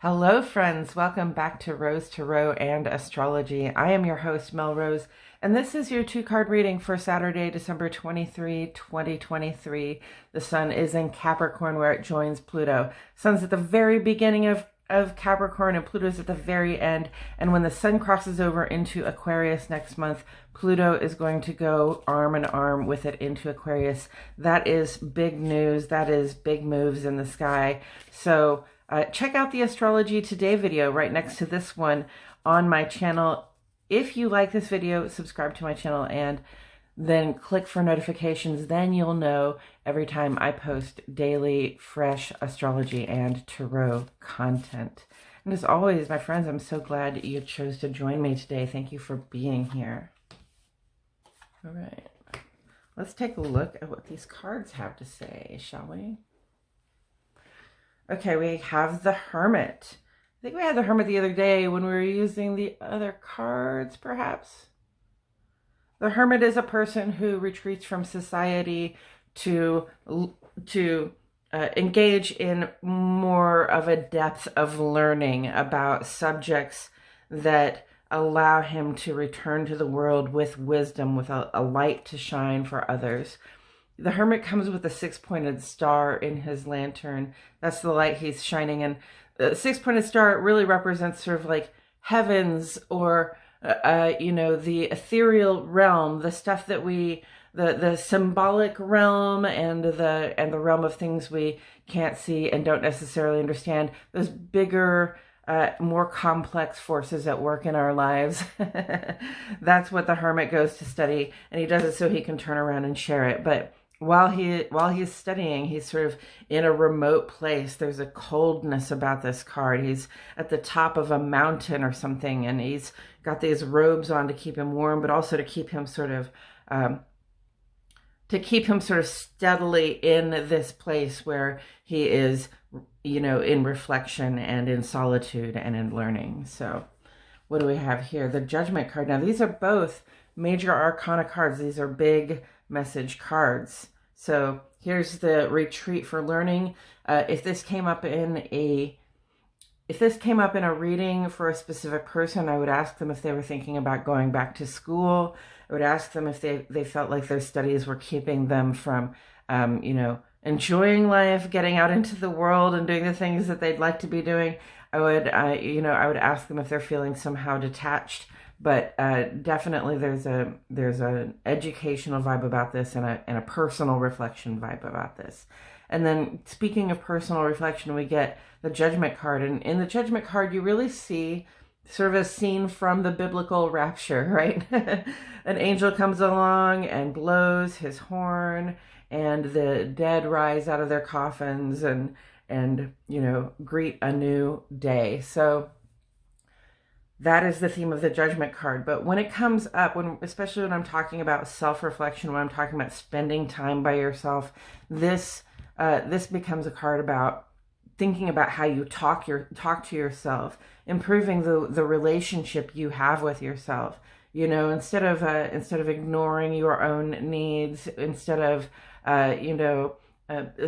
Hello, friends. Welcome back to Rose Tarot and Astrology. I am your host, Mel Rose, and this is your two-card reading for Saturday, December 23, 2023. The sun is in Capricorn where it joins Pluto. Sun's at the very beginning of Capricorn and Pluto's at the very end. And when the sun crosses over into Aquarius next month, Pluto is going to go arm in arm with it into Aquarius. That is big news. That is big moves in the sky. So check out the Astrology Today video right next to this one on my channel. If you like this video, subscribe to my channel and then click for notifications. Then you'll know every time I post daily, fresh astrology and tarot content. And as always, my friends, I'm so glad you chose to join me today. Thank you for being here. All right, let's take a look at what these cards have to say, shall we? Okay, we have the Hermit. I think we had the Hermit the other day when we were using the other cards, perhaps. The Hermit is a person who retreats from society to engage in more of a depth of learning about subjects that allow him to return to the world with wisdom, with a light to shine for others. The Hermit comes with a six-pointed star in his lantern. That's the light he's shining in. The six-pointed star really represents sort of like heavens or, the ethereal realm, the stuff that the symbolic realm and the realm of things we can't see and don't necessarily understand. Those bigger, more complex forces at work in our lives. That's what the Hermit goes to study, and he does it so he can turn around and share it. But while he's studying, he's sort of in a remote place. There's a coldness about this card. He's at the top of a mountain or something, and he's got these robes on to keep him warm, but also to keep him sort of steadily in this place where he is, in reflection and in solitude and in learning. So what do we have here? The Judgment card. Now, these are both major arcana cards. These are big message cards. So here's the retreat for learning. If this came up in a reading for a specific person, I would ask them if they were thinking about going back to school. I would ask them if they felt like their studies were keeping them from, enjoying life, getting out into the world and doing the things that they'd like to be doing. I would ask them if they're feeling somehow detached. But definitely there's an educational vibe about this and a personal reflection vibe about this. And then speaking of personal reflection, we get the Judgment card. And in the Judgment card, you really see sort of a scene from the biblical rapture, right? An angel comes along and blows his horn, and the dead rise out of their coffins and greet a new day. So that is the theme of the Judgment card. But when it comes up, especially when I'm talking about self-reflection, when I'm talking about spending time by yourself, this becomes a card about thinking about how you talk to yourself, improving the relationship you have with yourself. Instead of ignoring your own needs, instead of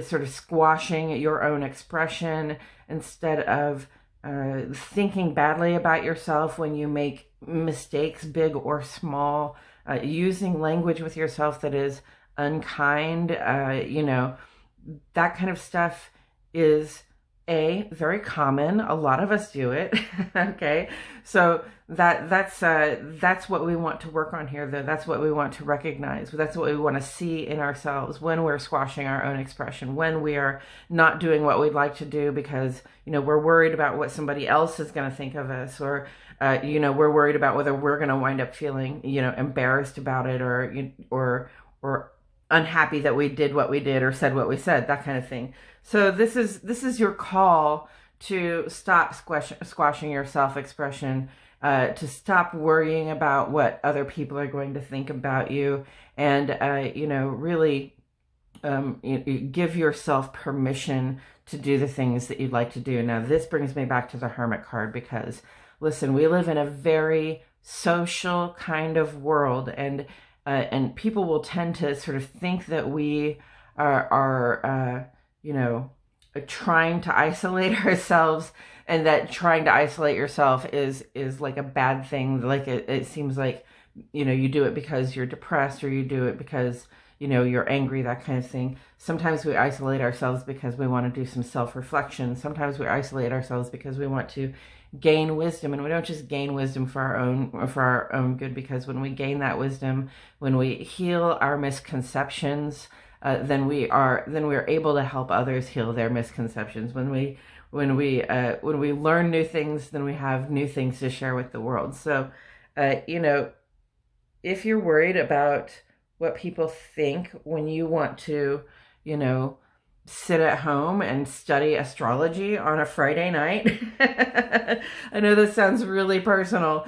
sort of squashing your own expression, instead of thinking badly about yourself when you make mistakes, big or small, using language with yourself that is unkind, that kind of stuff is very common. A lot of us do it. Okay, so that's what we want to work on here. That's what we want to recognize. That's what we want to see in ourselves when we're squashing our own expression, when we are not doing what we'd like to do because we're worried about what somebody else is going to think of us, or we're worried about whether we're going to wind up feeling embarrassed about it, or unhappy that we did what we did or said what we said, that kind of thing. So this is your call to stop squashing your self-expression, to stop worrying about what other people are going to think about you, and really give yourself permission to do the things that you'd like to do. Now, this brings me back to the Hermit card because, listen, we live in a very social kind of world, and people will tend to sort of think that we are trying to isolate ourselves, and that trying to isolate yourself is like a bad thing. Like it seems like, you know, you do it because you're depressed, or you do it because, you know, you're angry, that kind of thing. Sometimes we isolate ourselves because we want to do some self-reflection. Sometimes we isolate ourselves because we want to gain wisdom, and we don't just gain wisdom for our own good, because when we gain that wisdom, when we heal our misconceptions, then we are able to help others heal their misconceptions. When we learn new things, then we have new things to share with the world. So, you know, if you're worried about what people think when you want to, you know, sit at home and study astrology on a Friday night. I know this sounds really personal.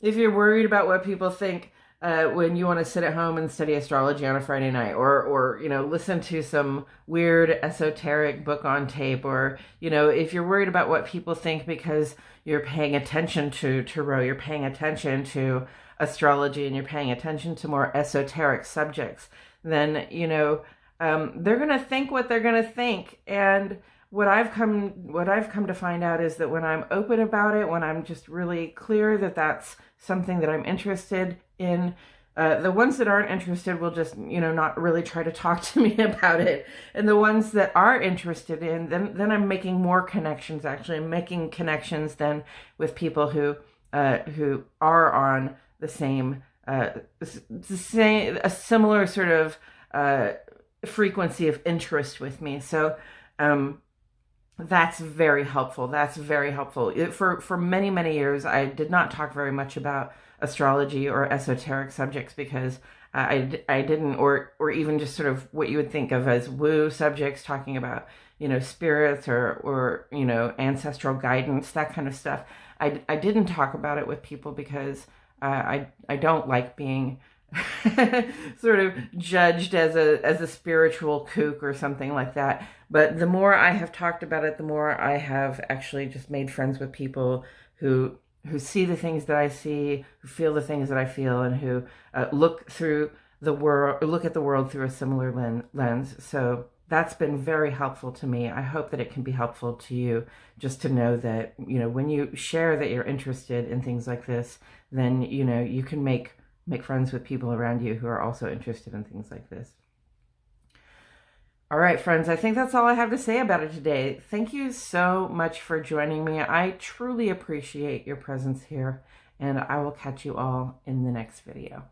If you're worried about what people think when you want to sit at home and study astrology on a Friday night, or you know, listen to some weird esoteric book on tape, or, you know, if you're worried about what people think because you're paying attention to tarot, you're paying attention to astrology, and you're paying attention to more esoteric subjects, then, you know, they're going to think what they're going to think. And what I've come to find out is that when I'm open about it, when I'm just really clear that that's something that I'm interested in, the ones that aren't interested will just, you know, not really try to talk to me about it. And the ones that are interested in, then I'm making more connections. Actually, I'm making connections then with people who are on the same, a similar sort of frequency of interest with me. So that's very helpful. That's very helpful. For many, many years, I did not talk very much about astrology or esoteric subjects because I didn't, or even just sort of what you would think of as woo subjects, talking about, you know, spirits or you know, ancestral guidance, that kind of stuff. I didn't talk about it with people because I don't like being sort of judged as a spiritual kook or something like that. But the more I have talked about it, the more I have actually just made friends with people who see the things that I see, who feel the things that I feel, and who look at the world through a similar lens. So that's been very helpful to me. I hope that it can be helpful to you, just to know that, you know, when you share that you're interested in things like this, then, you know, you can make friends with people around you who are also interested in things like this. All right, friends, I think that's all I have to say about it today. Thank you so much for joining me. I truly appreciate your presence here, and I will catch you all in the next video.